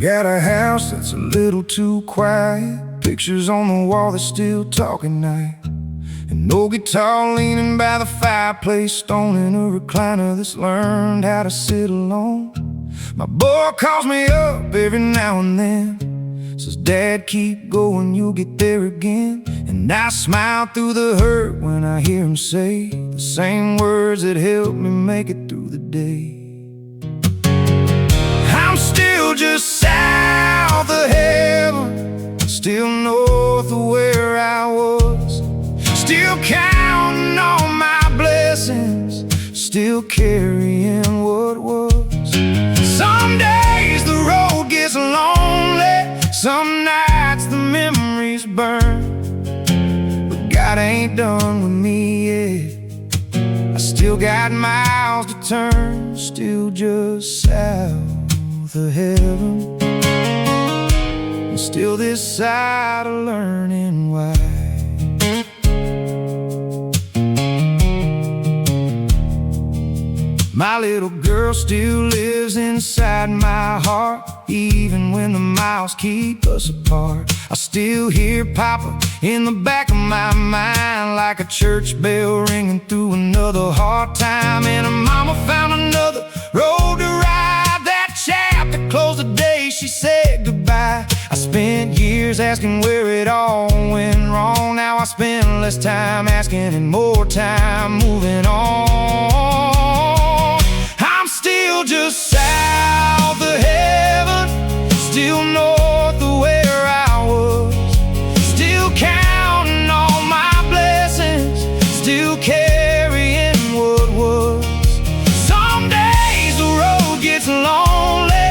Got a house that's a little too quiet, pictures on the wall that still talk at night, an old guitar leaning by the fireplace, stone in a recliner that's learned how to sit alone. My boy calls me up every now and then, says, "Dad, keep going, you'll get there again." And I smile through the hurt when I hear him say the same words that helped me make it through the day. I'm still just south of heaven, still north of where I was, still counting all my blessings, still carrying what was. Some days the road gets lonely, some nights the memories burn, but God ain't done with me yet. I still got miles to turn, still just south of heaven, and still this side of learning why. My little girl still lives inside my heart, even when the miles keep us apart. I still hear Papa in the back of my mind, like a church bell ringing through another hard time. And her mama found another road to ride, that chapter closed the day she said goodbye. I spent years asking where it all went wrong. Now I spend less time asking and more time moving on. I'm still just south of heaven, still north of where I was, still counting all my blessings, still carrying what was. Some days the road gets lonely,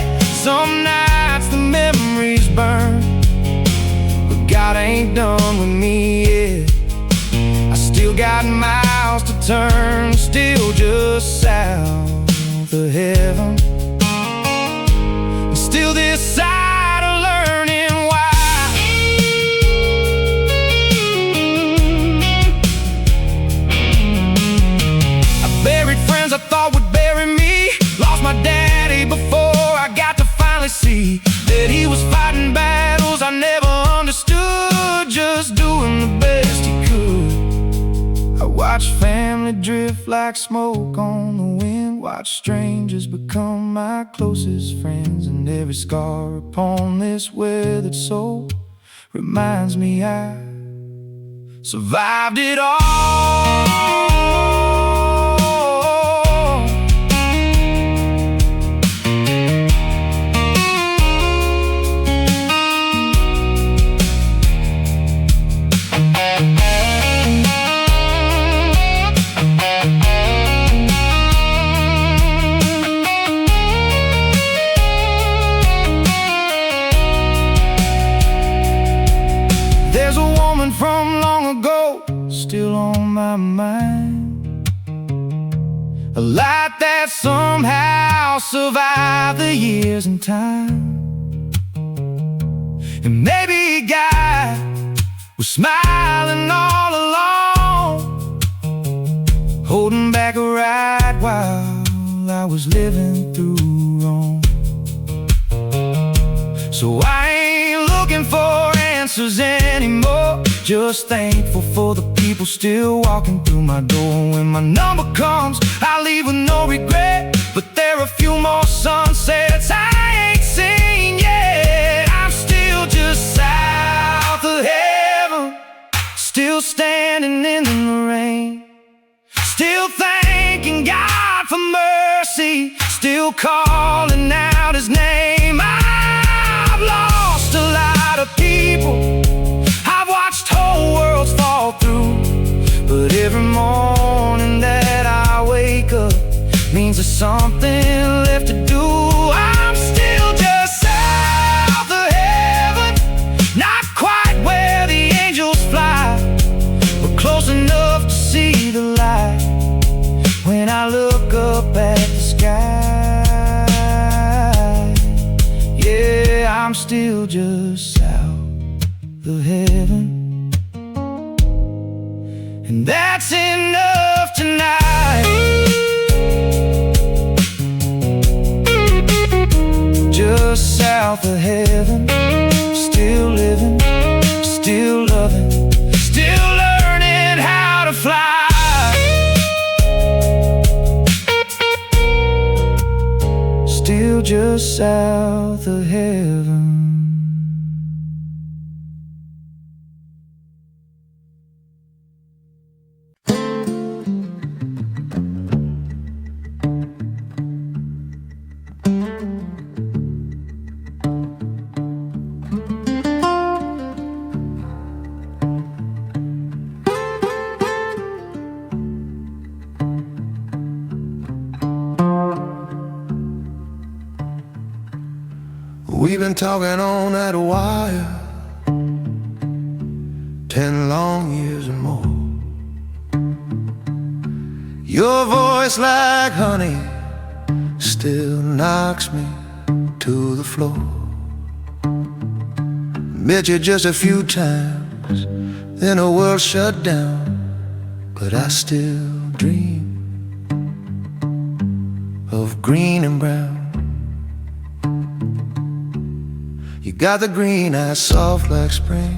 some nights the memories burn, but God ain't done with me yet. I still got miles to turn, still just south of heaven, and still this side of learning why. I buried friends I thought would bury me, lost my daddy before I got to finally see that he was fighting battles I never understood, just doing the best he could. I watched family drift like smoke on the wind, watch strangers become my closest friends, and every scar upon this weathered soul reminds me I survived it all. There's a woman from long ago still on my mind, a light that somehow survived the years and time. And maybe God was smiling all along, holding back a ride while I was living through wrong. So I ain't looking for answers anymore, just thankful for the people still walking through my door. When my number comes, I leave with no regret, but there are a few more sunsets I ain't seen yet. I'm still just south of heaven, still standing in the rain, still thanking God for mercy, still calling out His name. I've lost a lot of people, I've watched whole worlds fall through, but every morning that I wake up means there's something left to do. I'm still just south of heaven, not quite where the angels fly, but close enough to see the light when I look up at the sky. Yeah, I'm still just south of heaven, and that's enough tonight. Just south south of heaven. Still living, still loving, still learning how to fly. Still just south of heaven. We've been talking on that wire 10 long years and more. Your voice like honey still knocks me to the floor. Met you just a few times, then the world shut down, but I still dream of green and brown. You got the green eyes soft like spring,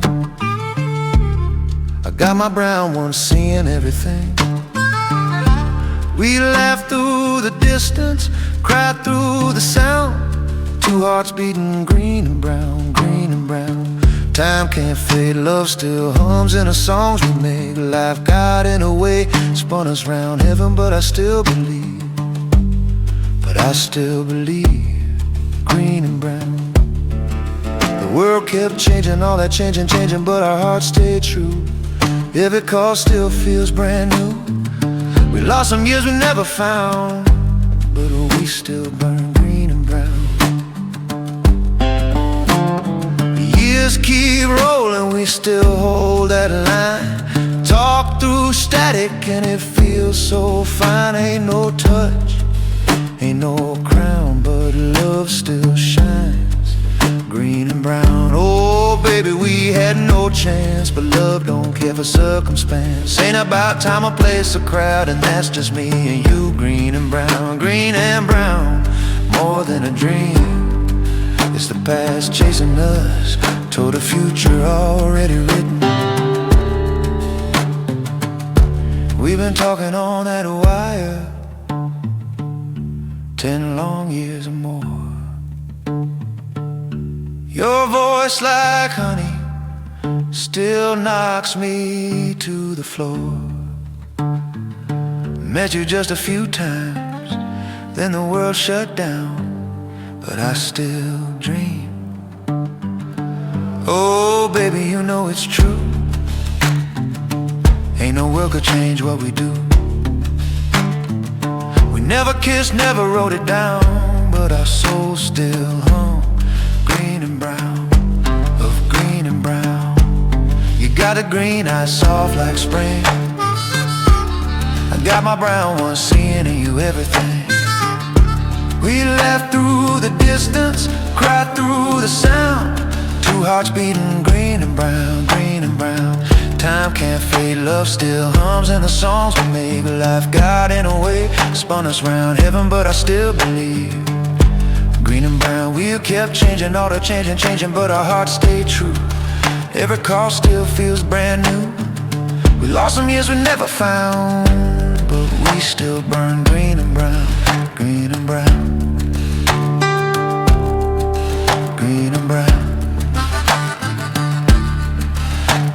I got my brown one seeing everything. We laughed through the distance, cried through the sound. Two hearts beating green and brown, green and brown. Time can't fade, love still hums in the songs we make. Life got in a way, spun us round heaven, but I still believe, but I still believe. Green and brown. The world kept changing, all that changing, but our hearts stayed true. Every call still feels brand new. We lost some years we never found, but we still burn green and brown. The years keep rolling, we still hold that line. Talk through static and it feels so fine. Ain't no touch, ain't no crown, but love still shines. Green and brown, oh baby, we had no chance, but love don't care for circumstance. Ain't about time or place or crowd, and that's just me and you. Green and brown, more than a dream. It's the past chasing us, toward a future already written. We've been talking on that wire 10 long years or more. Your voice like honey still knocks me to the floor. Met you just a few times, then the world shut down, but I still dream. Oh baby, you know it's true. Ain't no world could change what we do. We never kissed, never wrote it down, but our souls still hum. Green and brown, of green and brown. You got a green eye soft like spring, I got my brown one seeing in you everything. We laughed through the distance, cried through the sound. Two hearts beating green and brown, green and brown. Time can't fade, love still hums in the songs we make. Life got in a way, spun us round heaven, but I still believe. Green and brown, we kept changing, all the changing, but our hearts stayed true. Every call still feels brand new. We lost some years we never found, but we still burn green and brown, green and brown, green and brown,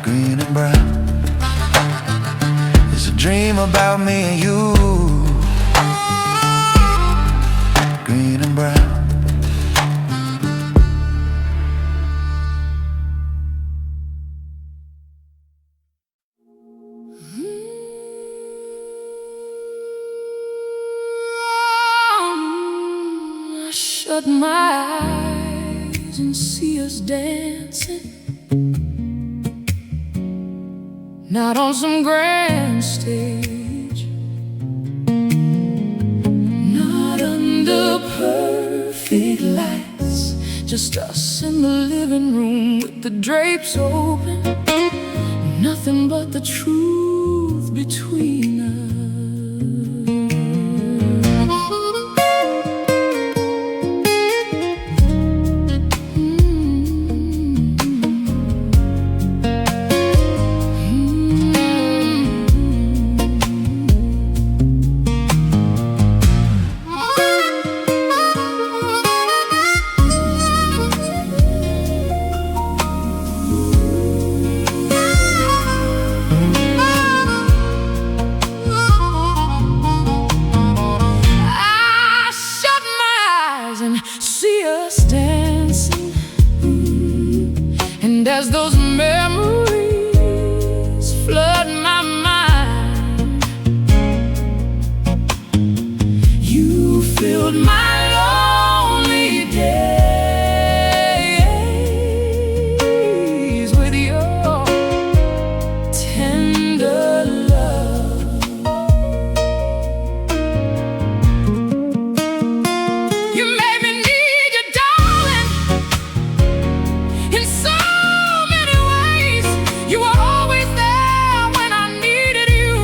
green and brown. It's a dream about me and you. Green and brown. Shut my eyes and see us dancing, not on some grand stage, not under perfect lights, just us in the living room with the drapes open, nothing but the truth between us. as those memories flood my mind. You filled my lonely days with your tender love. You made me need you, darling, in so many ways. You were always there when I needed you.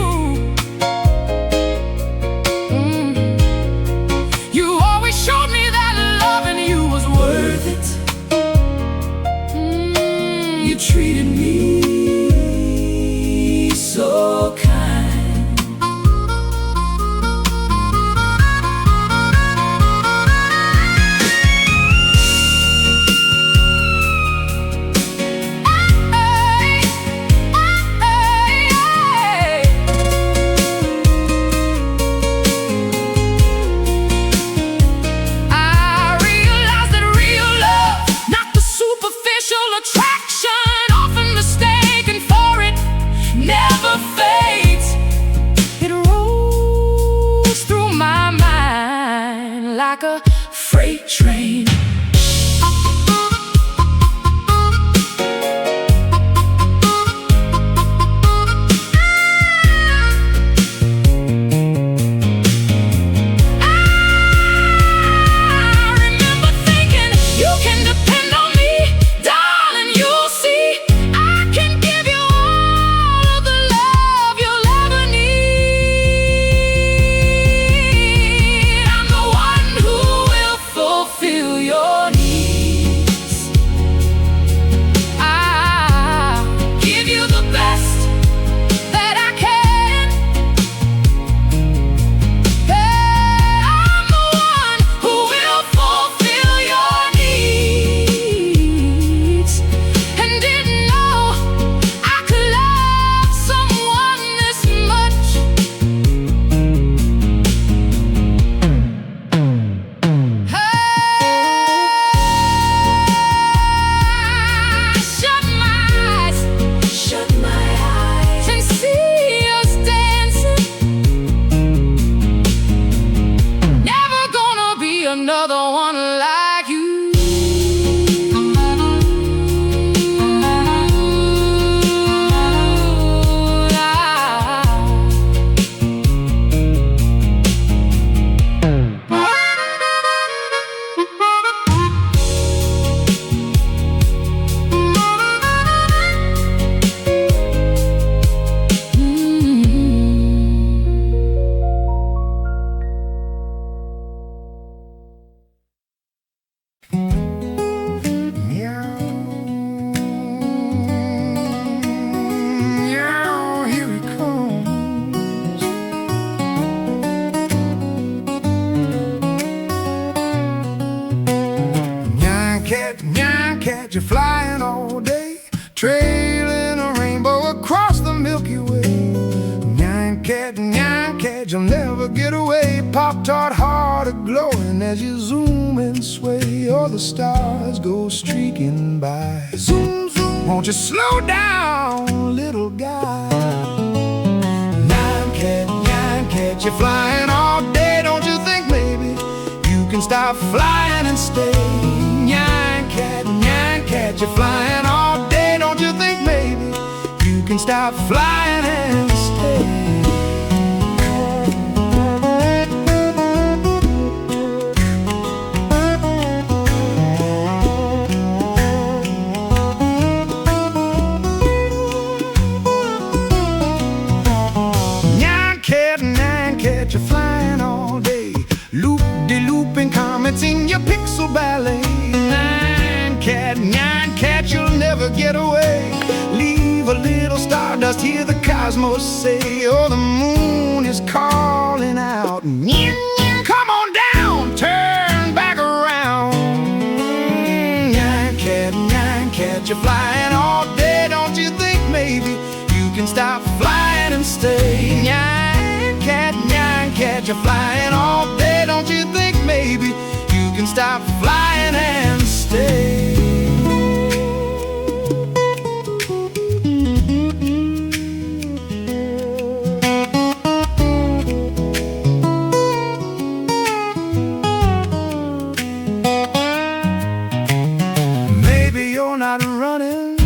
You always showed me that loving you was worth it. You treated me so kind. I realized that real love, not the superficial attraction often mistaken for it, never fades. It rolls through my mind like a freight train. I remember thinking, you can depend on me, darling, you'll see. I can give you all of the love you'll ever need. I'm the one who will fulfill your needs. I'll give you the best that I can. I'm the one who will fulfill your needs. And didn't know I could love someone this much. Shut my eyes, and see us dancing. Never gonna be another one like you. Meow, here he comes. Nyan cat, you're flying all day, trailing a rainbow across the Milky Way. Nyan cat, you'll never get away. Pop-Tart heart a-glowing as you zoom and sway. All the stars go streaking by. Zoom, zoom, won't you slow down, little guy? Nyan cat, you're flying all day. Don't you think maybe you can stop flying and stay? Nyan cat, you're flying all day. Don't you think maybe you can stop flying and stay? Nyan cat, you're flying all day, loop-de-looping comets in your pixel ballet. Nyan cat, you'll never get away. Leave a little stardust, hear the cosmos say. Oh, the moon is calling out. Come on down, turn back around. Nyan cat, you're flying all day. Don't you think maybe you can stop flying and stay? Nyan cat, you're flying all day. Don't you think maybe you can stop flying and stay? running.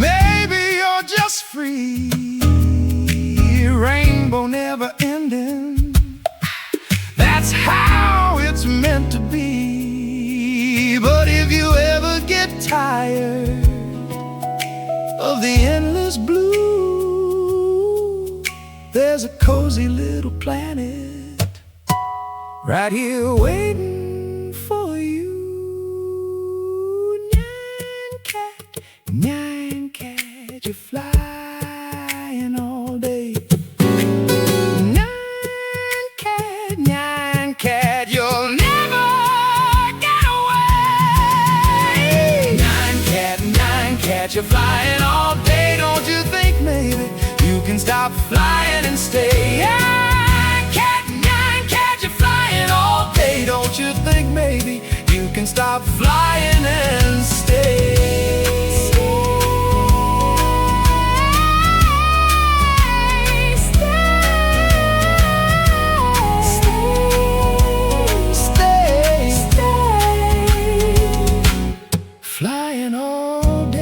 Maybe you're just free, rainbow never ending. That's how it's meant to be. But if you ever get tired of the endless blue, there's a cozy little planet right here waiting for you. Nyan cat, you're flying all day. Nyan cat, you'll never get away. Nyan cat, you're flying all day. Don't you think maybe you can stop flying and stay? Nyan cat, you're flying all day. Don't you think maybe you can stop flying and stay? Flying all day.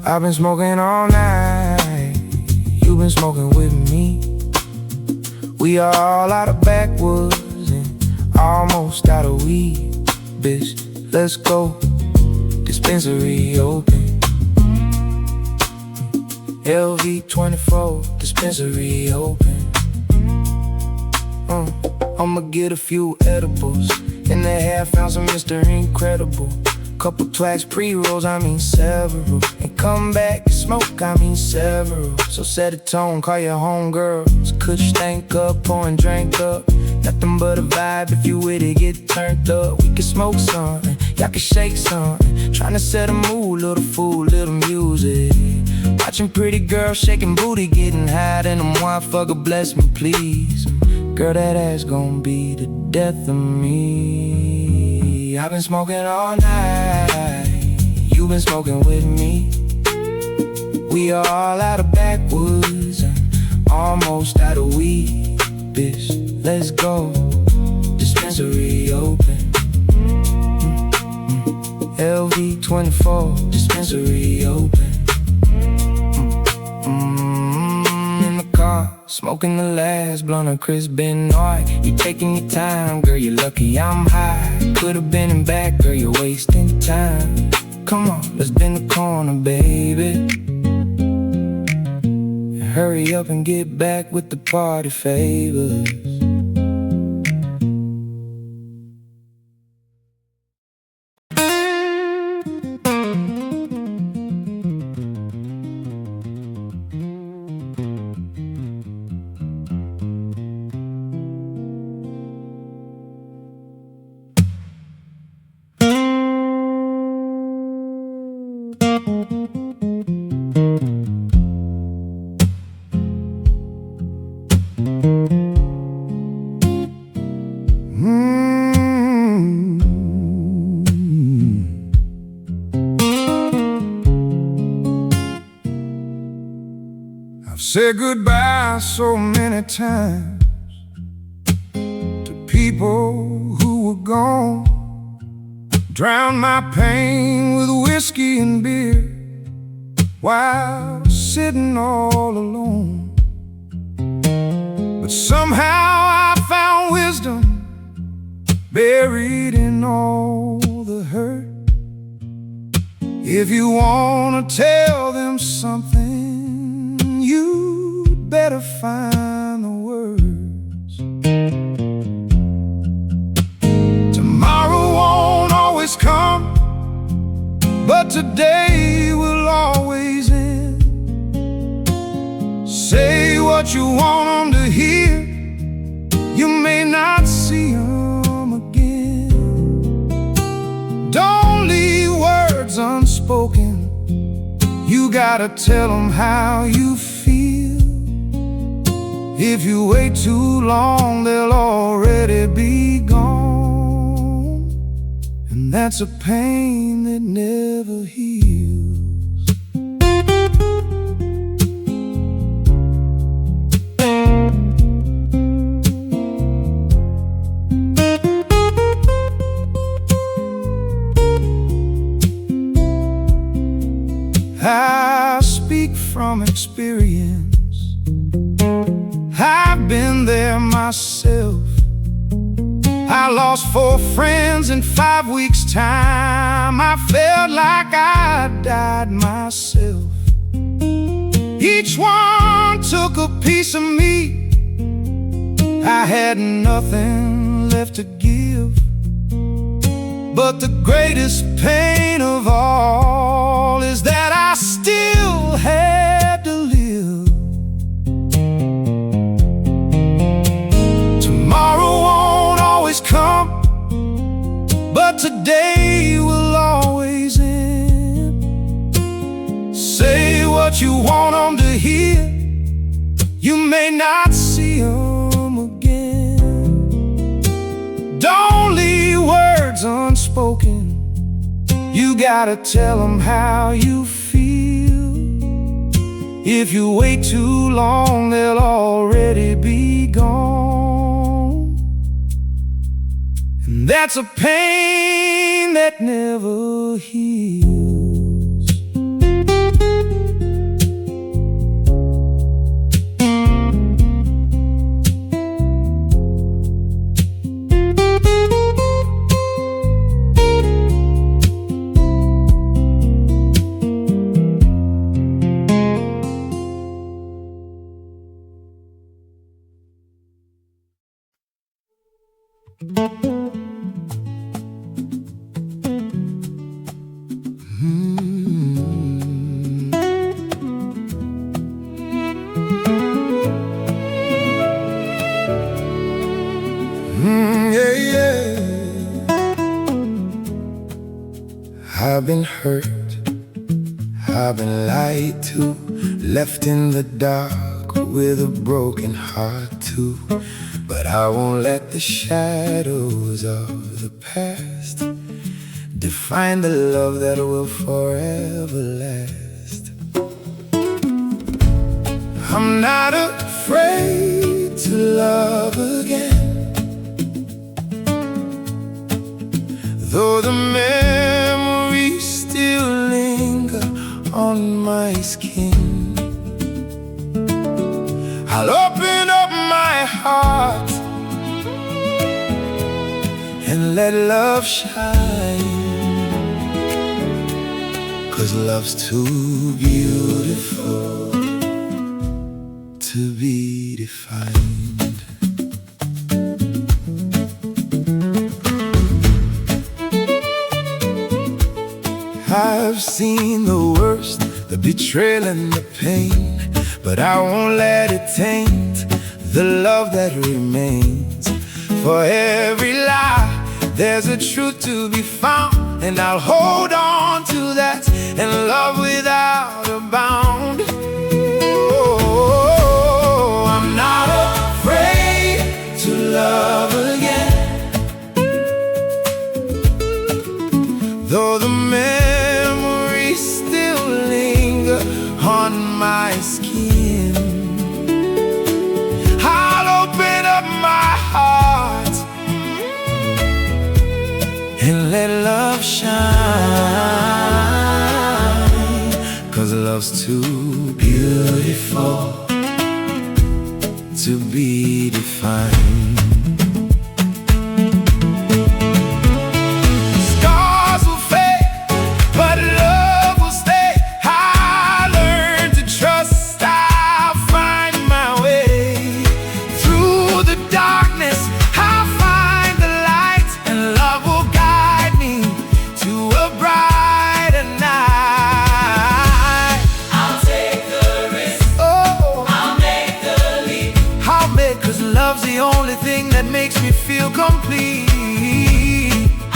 I've been smoking all night. You've been smoking with me. We are all out of backwoods and almost out of weed. Bitch, let's go. Dispensary open. LV 24, dispensary open. I'ma get a few edibles. In the hair found some Mr. Incredible. Couple plaques, pre-rolls, I mean several. And come back, smoke, I mean several. So set a tone, call your homegirls. Kush stank up, pouring drink up. Nothing but a vibe, if you with it, get turned up. We can smoke something, y'all can shake something. Tryna set a mood, little food, little music. Watching pretty girls shaking booty, getting high. And them one fucker, bless me please. Girl, that ass gon' be the death of me. I've been smoking all night. You've been smoking with me. We are all out of backwoods and almost out of weed. Bitch, let's go. Dispensary open. LV 24, dispensary open. In the car, smoking the last blunt of Chris Benoit. You taking your time, girl, you're lucky I'm high. Could've been in back, girl, you're wasting time. Come on, let's bend the corner, baby. Hurry up and get back with the party favors. I've said goodbye so many times to people who were gone. Drowned my pain with whiskey and beer while sitting all alone. But somehow I found wisdom buried in all the hurt. If you wanna tell them something, you'd better find the words. Tomorrow won't always come, but today will always end. Say what you want them to hear, you may not see them again. Don't leave words unspoken, you gotta tell them how you feel. If you wait too long, they'll already be gone. And that's a pain that never heals. I speak from experience. I've been there myself. I lost 4 friends in 5 weeks' time. I felt like I died myself. Each one took a piece of me. I had nothing left to give. But the greatest pain of all is that I still had to live. Tomorrow won't always come, but today will always end. Say what you want them to hear, you may not see them again. Don't leave words unspoken, you gotta tell them how you feel. If you wait too long, they'll already be gone. And that's a pain that never heals. I've been hurt, I've been lied to, left in the dark with a broken heart too. But I won't let the shadows of the past define the love that will forever last. I'm not afraid to love again, though the memories still linger on my skin. I'll open up my heart and let love shine, 'cause love's too beautiful to be defined. I've seen the worst, the betrayal and the pain, but I won't let it taint the love that remains. For every lie, there's a truth to be found, and I'll hold on to that and love without a bound. Oh, I'm not afraid to love again, though the memories still linger on my skin. I'll open up my heart and let love shine, 'cause love's too beautiful to be defined. Scars will fade, but love will stay. I learned to trust, I'll find my way. Through the darkness, I'll find the light, and love will guide me to a brighter night. I'll take the risk, Oh, I'll make the leap. I'll make, 'cause love's the only thing that makes me feel complete.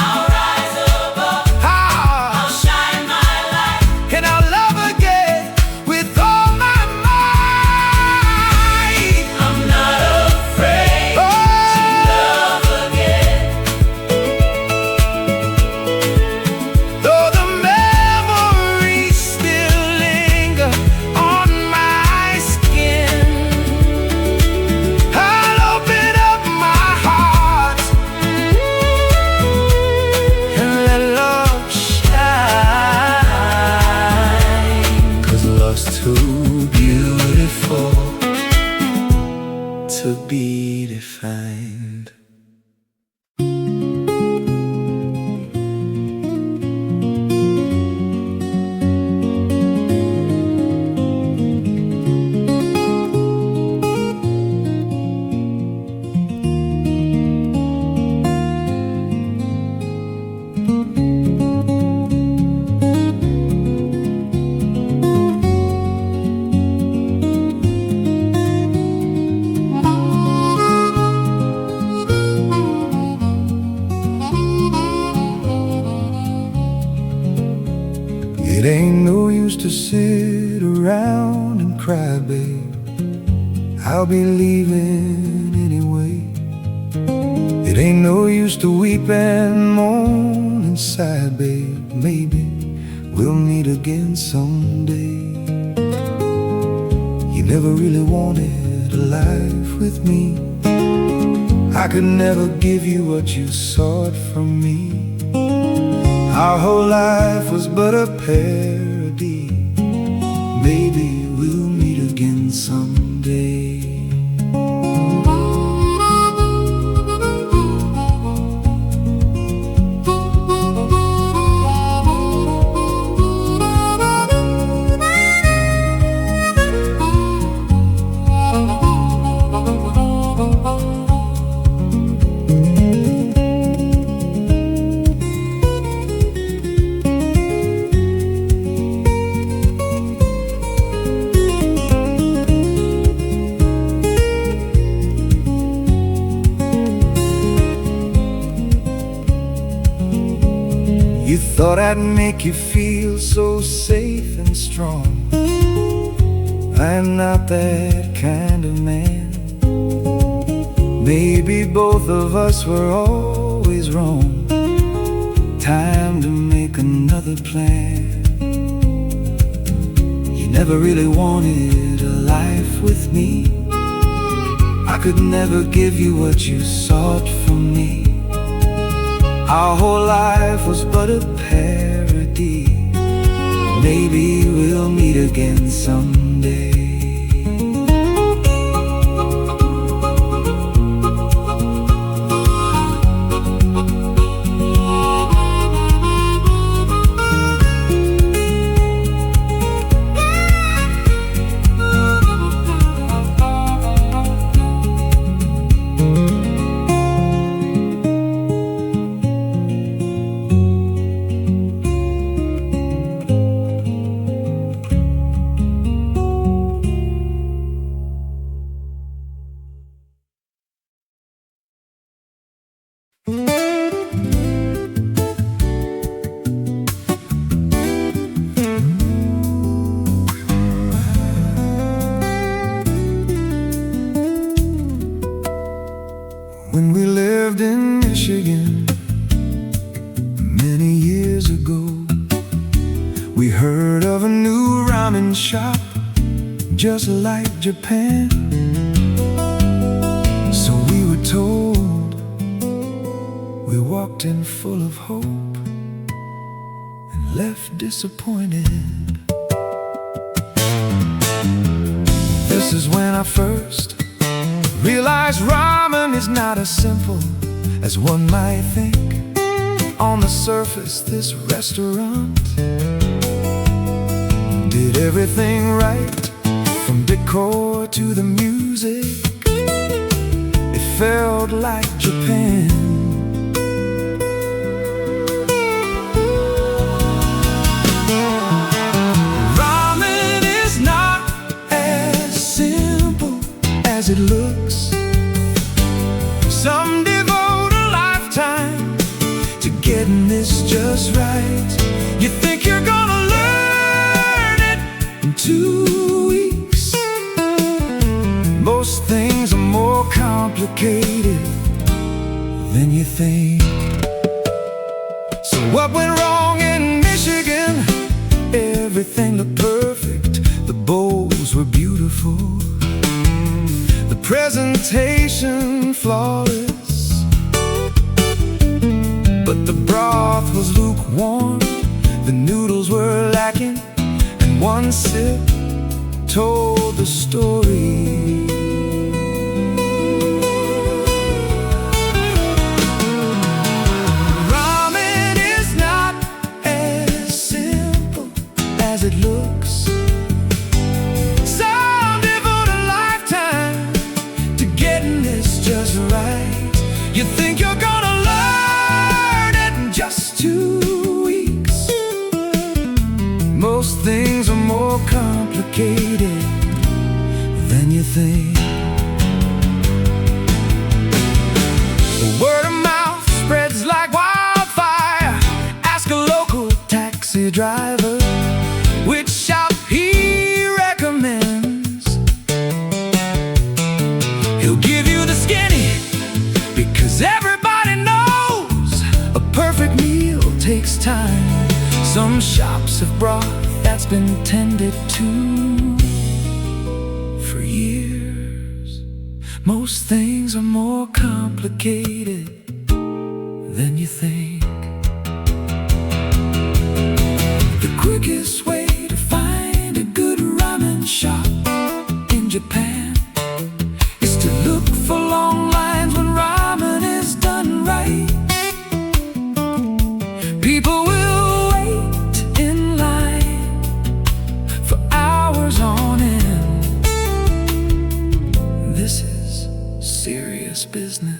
I'll rise above, Ah, I'll shine my light. and I'll love again with all my might. I'm redefined. It ain't no use to sit around and cry, babe. I'll be leaving anyway. It ain't no use to weep and moan inside, babe. Maybe we'll meet again someday. You never really wanted a life with me. I could never give you what you sought from me. Our whole life was but a parody. Maybe we'll meet again someday. You thought I'd make you feel so safe and strong. I'm not that kind of man. Maybe both of us were always wrong. Time to make another plan. You never really wanted a life with me. I could never give you what you sought from me. Our whole life was but a parody. Maybe we'll meet again someday. When we lived in Michigan many years ago, we heard of a new ramen shop just like Japan. So we were told. We walked in full of hope and left disappointed. This is when I first realized ramen is not as simple as one might think. On the surface, this restaurant did everything right, from decor to the music. It felt like Japan. Ramen is not as simple as it looks. Some devote a lifetime to getting this just right. You think you're gonna learn it in 2 weeks. Most things are more complicated than you think. So what went wrong in Michigan? Everything looked perfect. The bowls were beautiful, the presentation flawless, but the broth was lukewarm, the noodles were lacking, and one sip told the story. 'Cause everybody knows a perfect meal takes time. Some shops have broth that's been tended to for years. Most things are more complicated than you think. The quickest way to find a good ramen shop in Japan is to look for long lines when ramen is done right. People will wait in line for hours on end. This is serious business.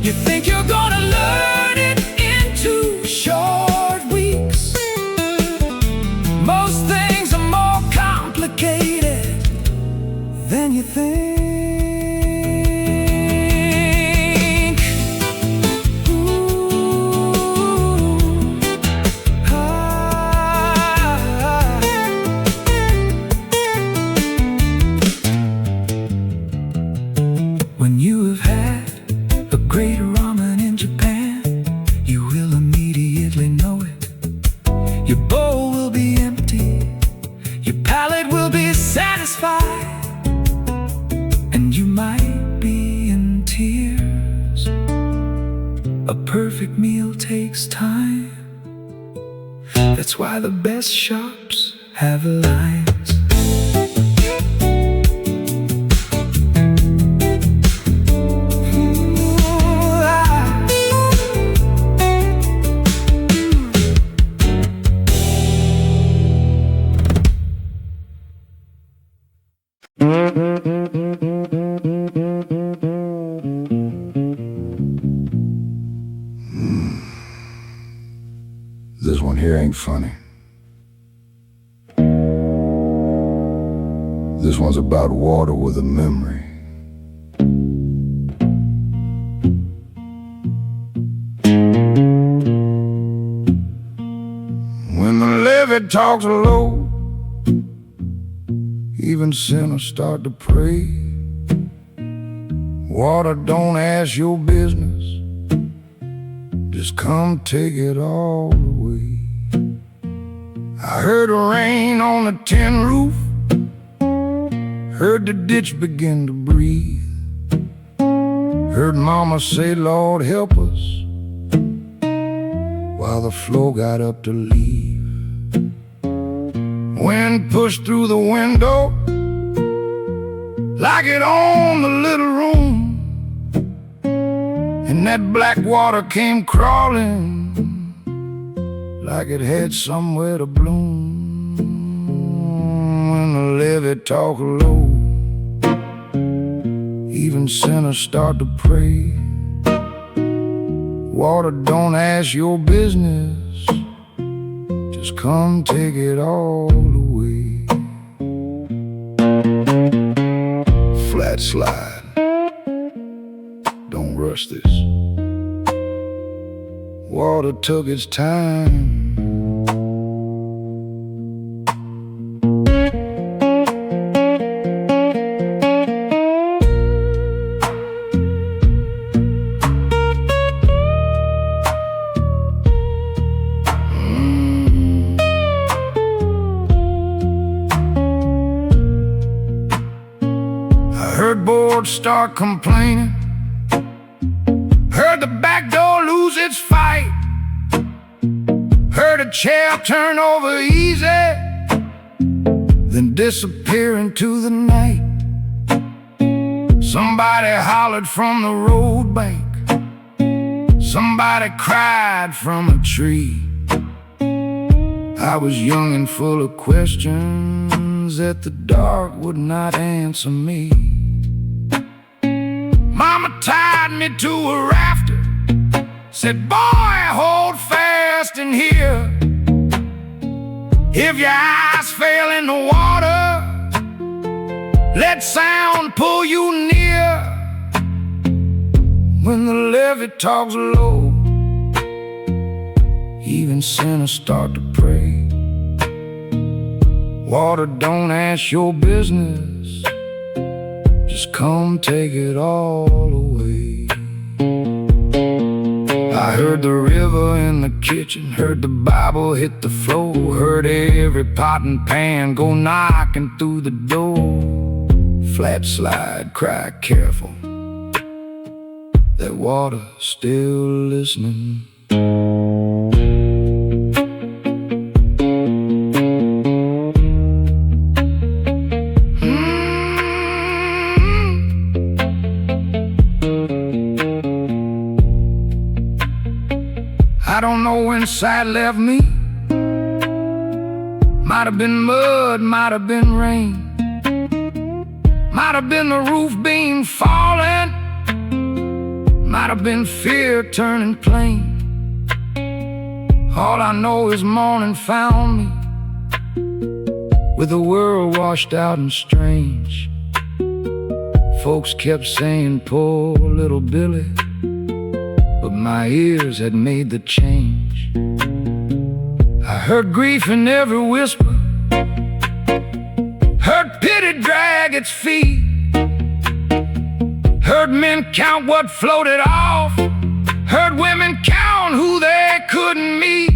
You think you're gonna learn it in 2 short weeks. Most things are more complicated than you think. Ooh, When you have had a great ramen in Japan, you will immediately know it. Your bowl will be empty, your palate will be satisfied, and you might be in tears. A perfect meal takes time. That's why the best shops have lines. This one here ain't funny. This one's about water with a memory. When the levee talks low, even sinners start to pray. Water, don't ask your business, just come take it all away. I heard the rain on the tin roof, heard the ditch begin to breathe, heard mama say, Lord help us, while the flow got up to leave. Wind pushed through the window like it owned the little room, and that black water came crawling like it had somewhere to bloom. When the levee talk low, even sinners start to pray. Water, don't ask your business, just come take it all away. Flat slide, don't rush this. Water took its time. Heard boards start complaining, heard the back door lose its fight, heard a chair turn over easy, then disappear into the night. Somebody hollered from the road bank, somebody cried from a tree. I was young and full of questions that the dark would not answer me. Mama tied me to a rafter, said, boy, hold fast in here. If your eyes fail in the water, let sound pull you near. When the levee talks low, even sinners start to pray. Water, don't ask your business, just come take it all away. I heard the river in the kitchen, heard the Bible hit the floor, heard every pot and pan go knocking through the door. Flat slide, cry careful, that water still listening. I don't know when sight left me. Might have been mud, might have been rain, might have been the roof beam falling, might have been fear turning plain. All I know is morning found me with the world washed out and strange. Folks kept saying, poor little Billy, but my ears had made the change. I heard grief in every whisper, heard pity drag its feet, heard men count what floated off, heard women count who they couldn't meet.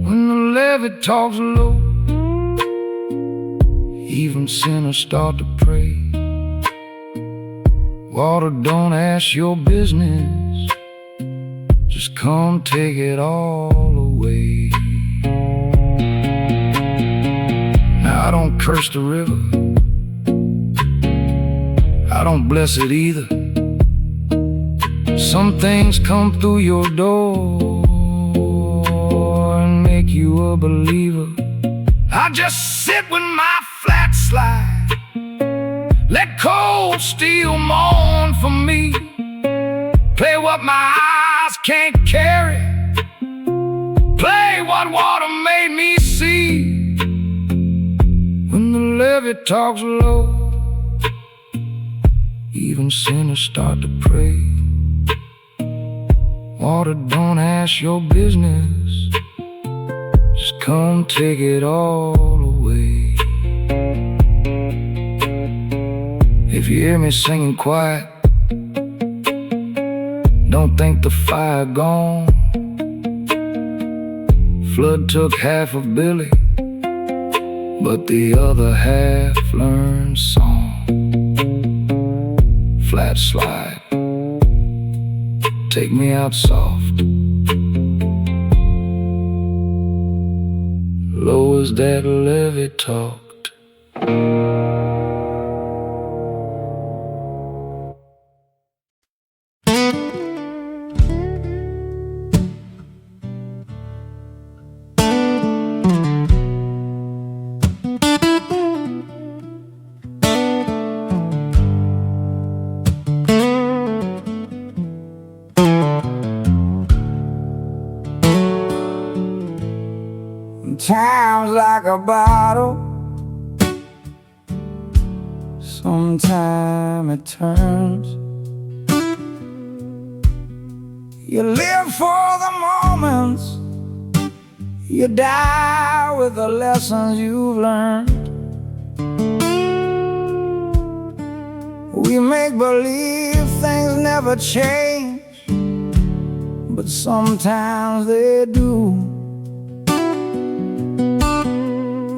When the levee talks low, even sinners start to pray. Water, don't ask your business, just come take it all away. Now I don't curse the river, I don't bless it either. Some things come through your door and make you a believer. I just sit with my flat slide, let cold steel mourn for me, play what my eyes can't carry, play what water made me see. When the levee talks low, even sinners start to pray. Water, don't ask your business, just come take it all away. If you hear me singing quiet, don't think the fire gone. Flood took half of Billy, but the other half learned song. Flat slide, take me out soft, low as that levee talked. Time's like a bottle, sometime it turns. You live for the moments, you die with the lessons you've learned. We make believe things never change, but sometimes they do.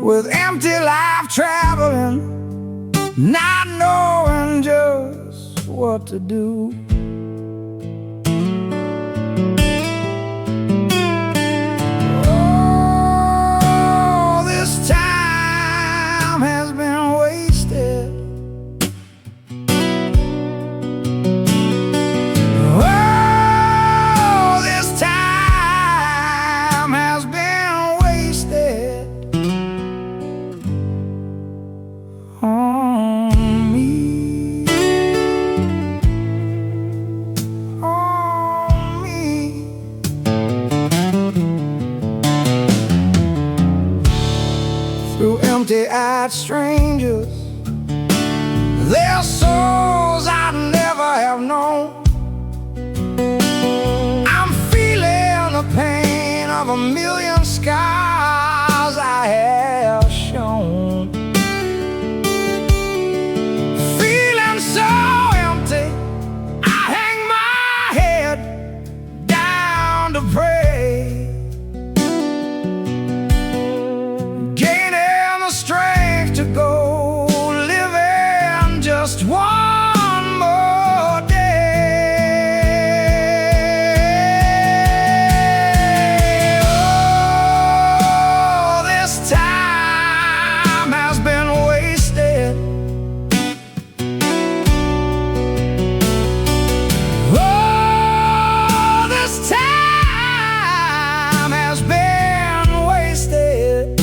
With empty life traveling, not knowing just what to do. Oh, this time has been wasted. Oh, this time has been empty-eyed strangers. Their souls I'd never have known. I'm feeling the pain of a million scars I have shown. Feeling so empty, I hang my head down to pray, gaining the strength to go, living just one more day. Oh, this time has been wasted. Oh, this time has been wasted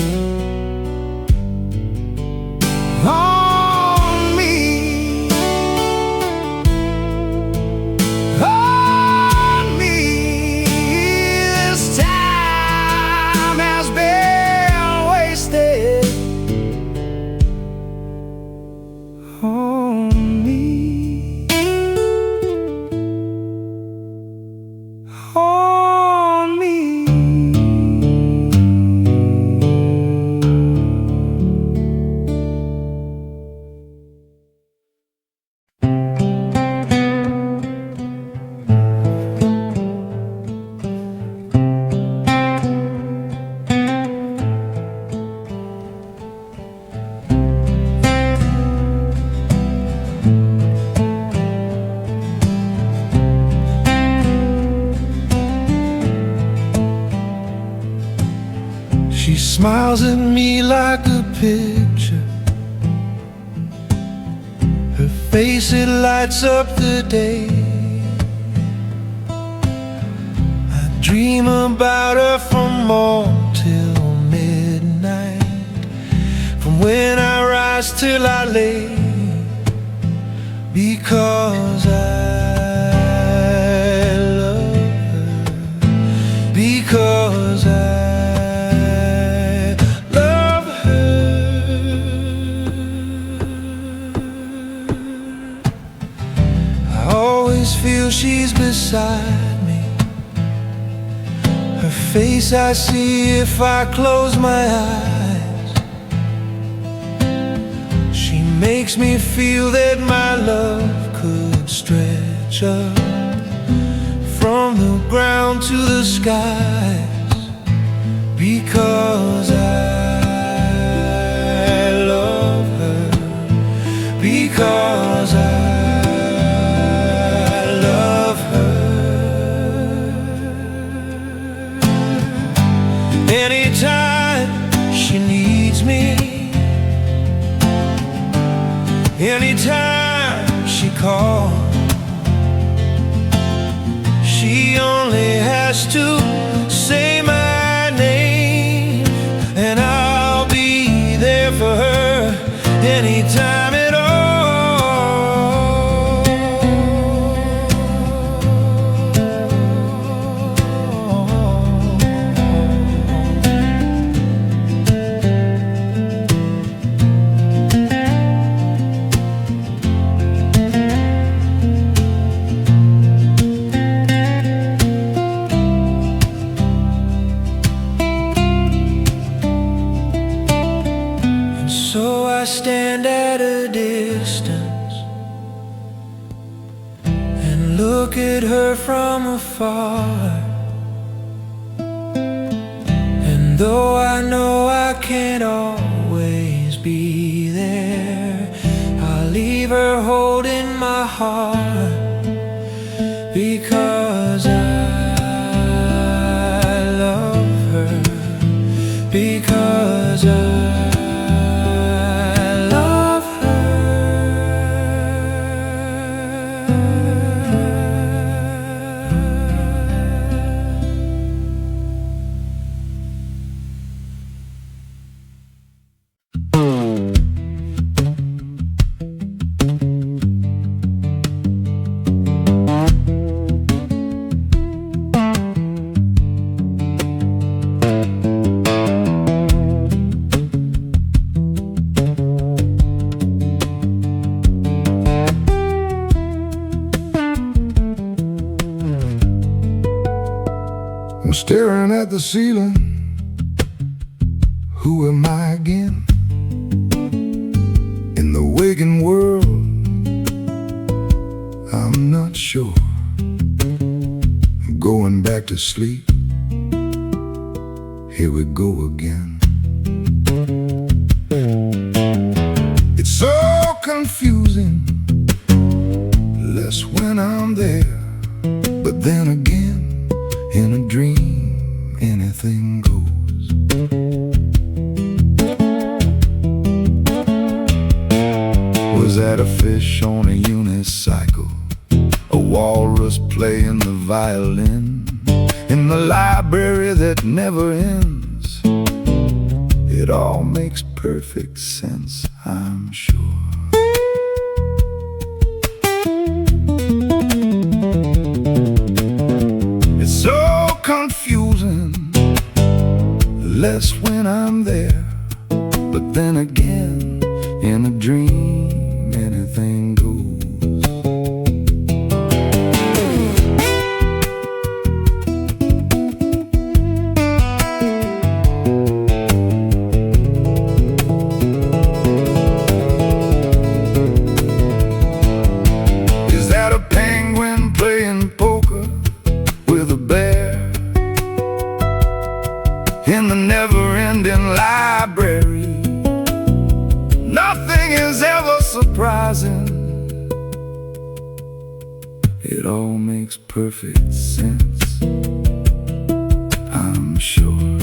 on me, on me. This time has been wasted on me, on me. She smiles at me like a picture. Her face, it lights up the day. I dream about her from morn till midnight, from when I rise till I lay, because I love her, because I love her. I always feel she's beside me. Her face I see if I close my eyes. She makes me feel that my love could stretch up from the ground to the skies, because I love her, because I love her. Anytime she needs me, anytime she calls, she only has to say my name, and I'll be there for her anytime at all. So I stand at a distance and look at her from afar. And though I know I can't always be there, I'll leave her holding my heart, because I love her, because I Staring at the ceiling, who am I again? In the waking world, I'm not sure. I'm going back to sleep. Here we go again. It's so confusing, less when I'm there. But then again, in a dream, anything goes. Was that a fish on a unicycle? A walrus playing the violin? In the library that never ends? It all makes perfect sense, I'm sure. It's so confusing, less when I'm there. But then again, in a dream, anything goes. Is that a penguin playing poker with a bear in the never-ending library? Nothing is ever surprising. It all makes perfect sense, I'm sure.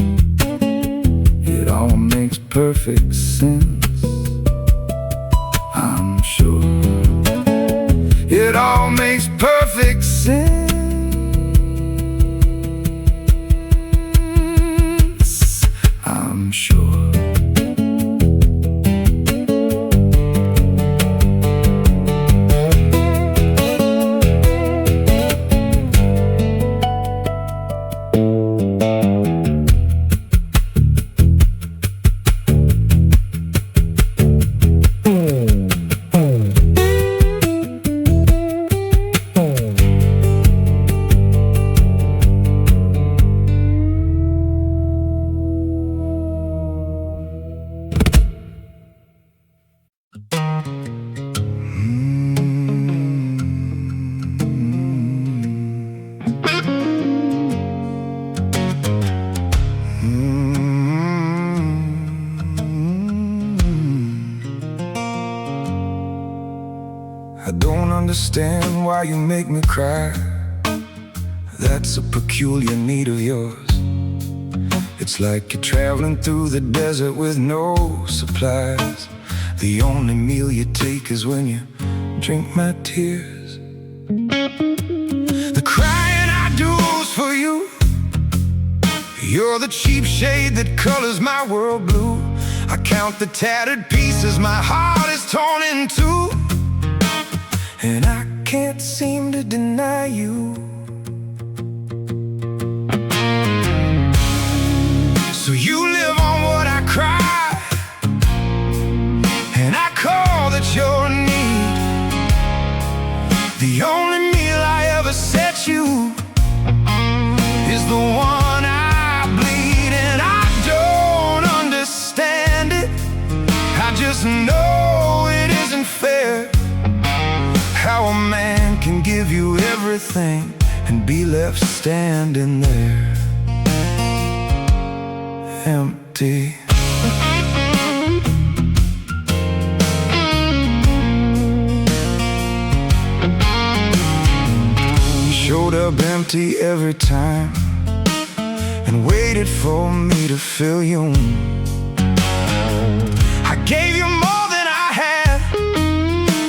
It all makes perfect sense, I'm sure. It all makes perfect sense, I'm sure. I don't understand why you make me cry. That's a peculiar need of yours. It's like you're traveling through the desert with no supplies. The only meal you take is when you drink my tears. The crying I do's for you. You're the cheap shade that colors my world blue. I count the tattered pieces my heart is torn in two, and I can't seem to deny you. So you live on what I cry, and I call that your need. The only meal I ever set you is the one I bleed, and I don't understand it. I just know it isn't fair how a man can give you everything and be left standing there empty. Showed up empty every time and waited for me to fill you. I gave you more than I had.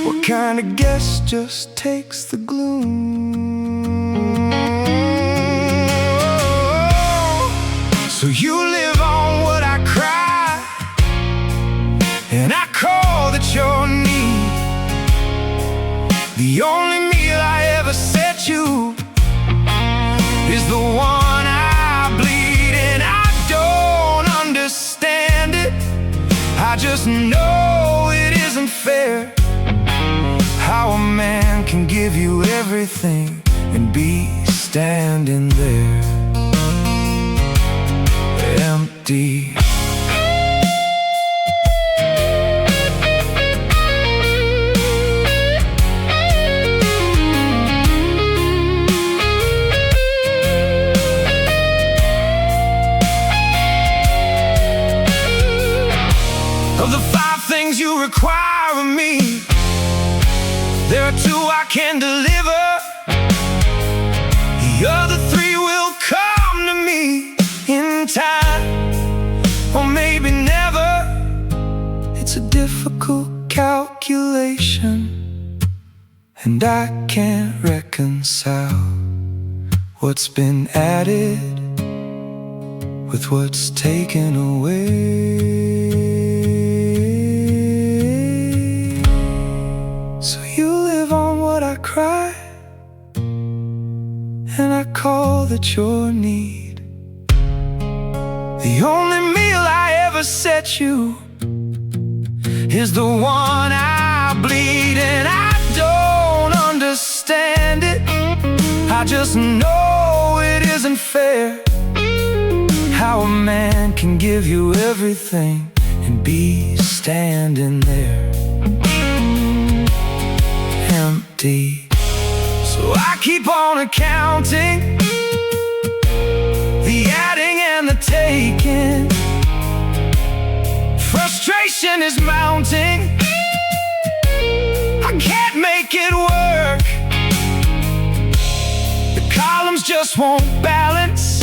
What kind of guest just takes the gloom? So you live on what I cry, and I call that your need. The only meal I ever set you is the one I bleed, and I don't understand it. I just know it isn't fair how a man can give you everything and be standing there empty. Of the 5 things you require of me, there are 2 I can deliver. The other 3 will come to me in time, or maybe never. It's a difficult calculation, and I can't reconcile what's been added with what's taken away. So you live on what I cry, and I call that your need. The only meal I ever set you is the one I bleed, and I don't understand it. I just know it isn't fair how a man can give you everything and be standing there empty. So I keep on accounting, the adding and the taking. Frustration is mounting, I can't make it work. The columns just won't balance,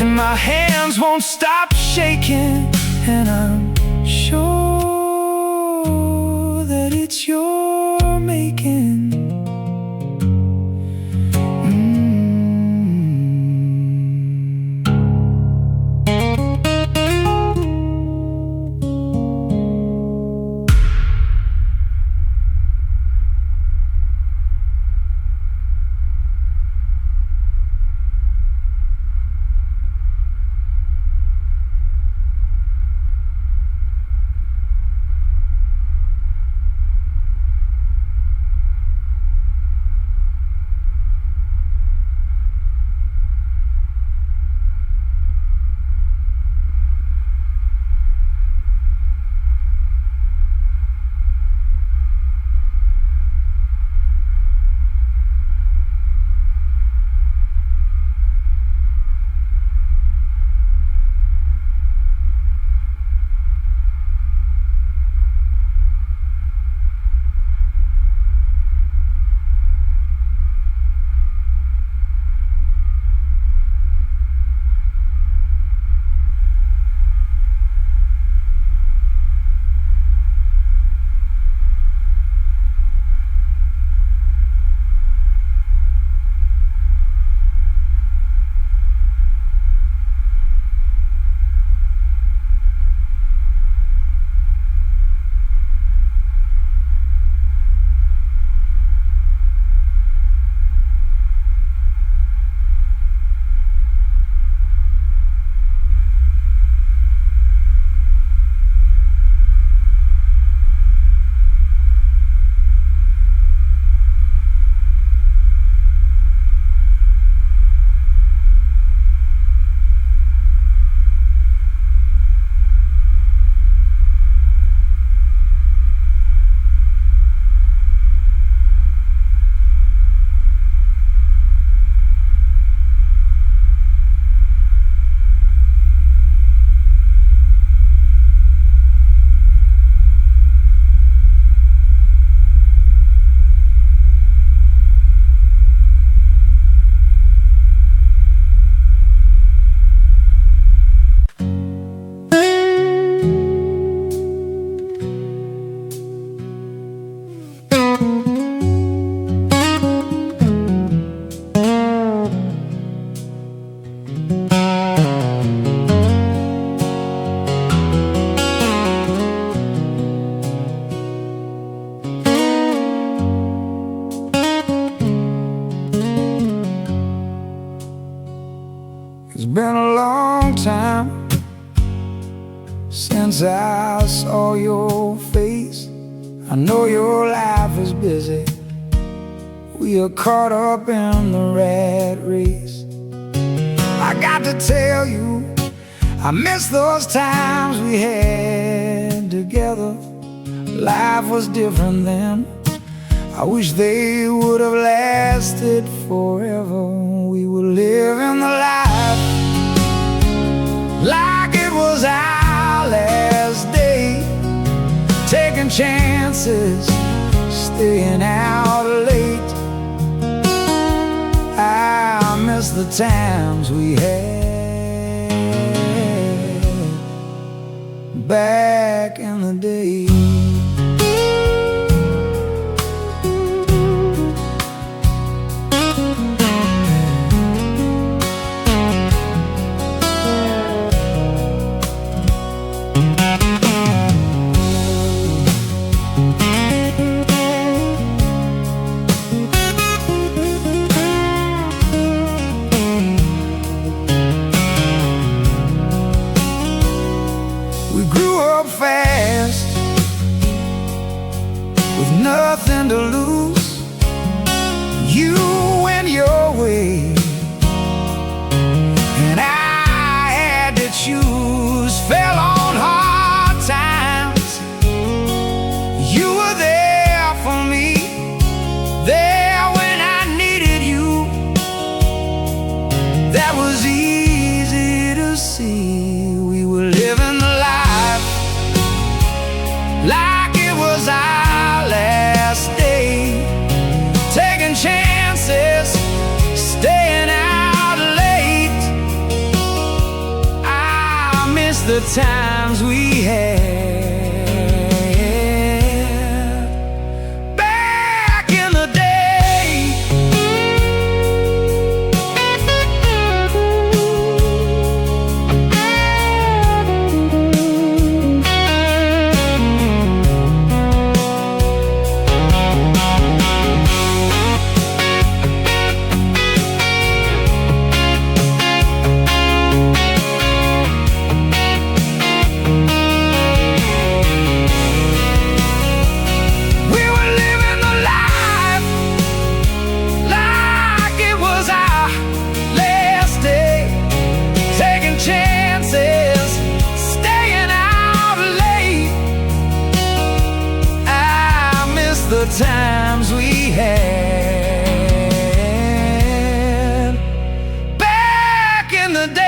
and my hands won't stop shaking. And I'm sure that it's your making. It's been a long time since I saw your face. I know your life is busy, we are caught up in the rat race. I got to tell you, I miss those times we had together. Life was different then. I wish they would have lasted forever. We were living the life like it was our last day, taking chances, staying out late. I miss the times we had back in the day. Fast, with nothing to lose. You went your way, and I had to choose. Fell on hard times. You were there for me, there when I needed you. That was easy to see. We were living the life like it was our last day, taking chances, staying out late. I miss the times we had back in the day. The times we had back in the day.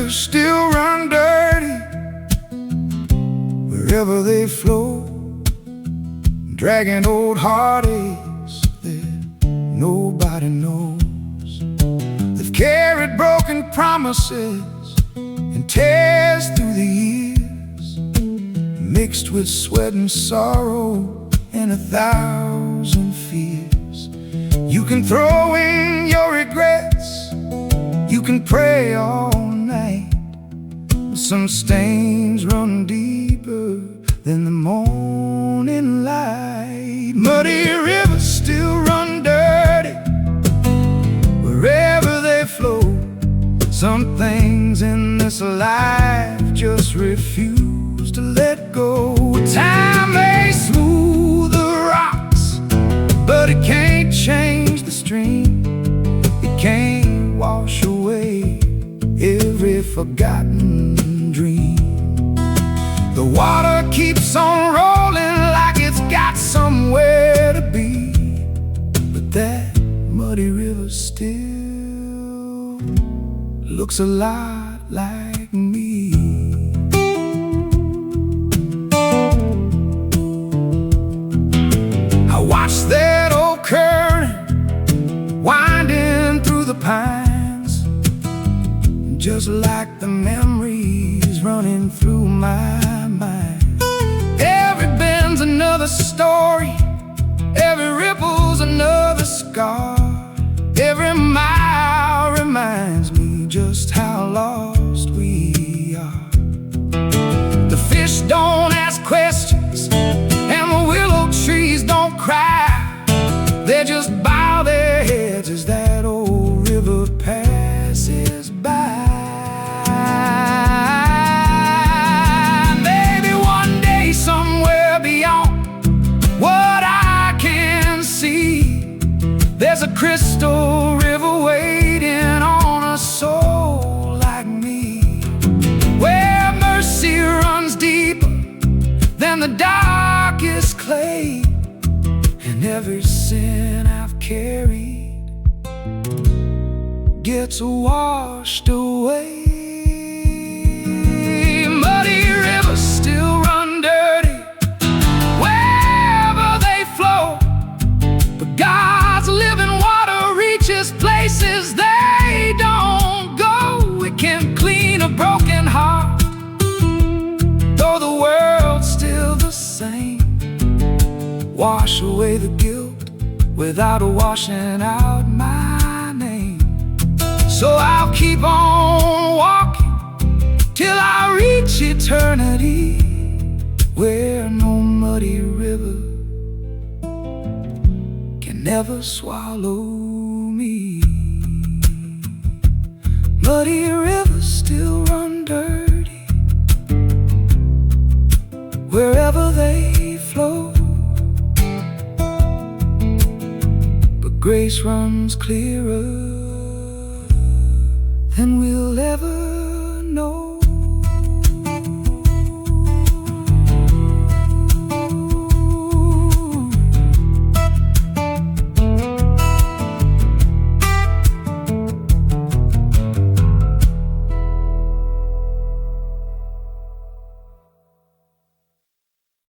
Still run dirty wherever they flow, dragging old heartaches that nobody knows. They've carried broken promises and tears through the years, mixed with sweat and sorrow and 1,000 fears. You can throw in your regrets, you can pray all night. Some stains run deeper than the morning light. Muddy rivers still run dirty wherever they flow. Some things in this life just refuse to let go. Time may smooth the rocks, but it can't change the stream. It can't wash away every forgotten dream. The water keeps on rolling like it's got somewhere to be, but that muddy river still looks a lot like me. I watched that old current just like the memories running through my mind. Every bend's another story, every ripple's another scar. Every mile reminds me just how lost we are. The fish don't ask questions, and the willow trees don't cry. They just bow their heads as that old river passes by. Maybe one day somewhere beyond what I can see, there's a crystal river waiting on a soul like me, where mercy runs deeper than the darkest clay, and every sin I've carried gets washed away. Muddy rivers still run dirty wherever they flow, but God's living water reaches places they don't go. It can clean a broken heart, though the world's still the same. Wash away the guilt without washing out my name. So I'll keep on walking till I reach eternity, where no muddy river can never swallow me. Muddy rivers still run dirty wherever they flow, but grace runs clearer than we'll ever know.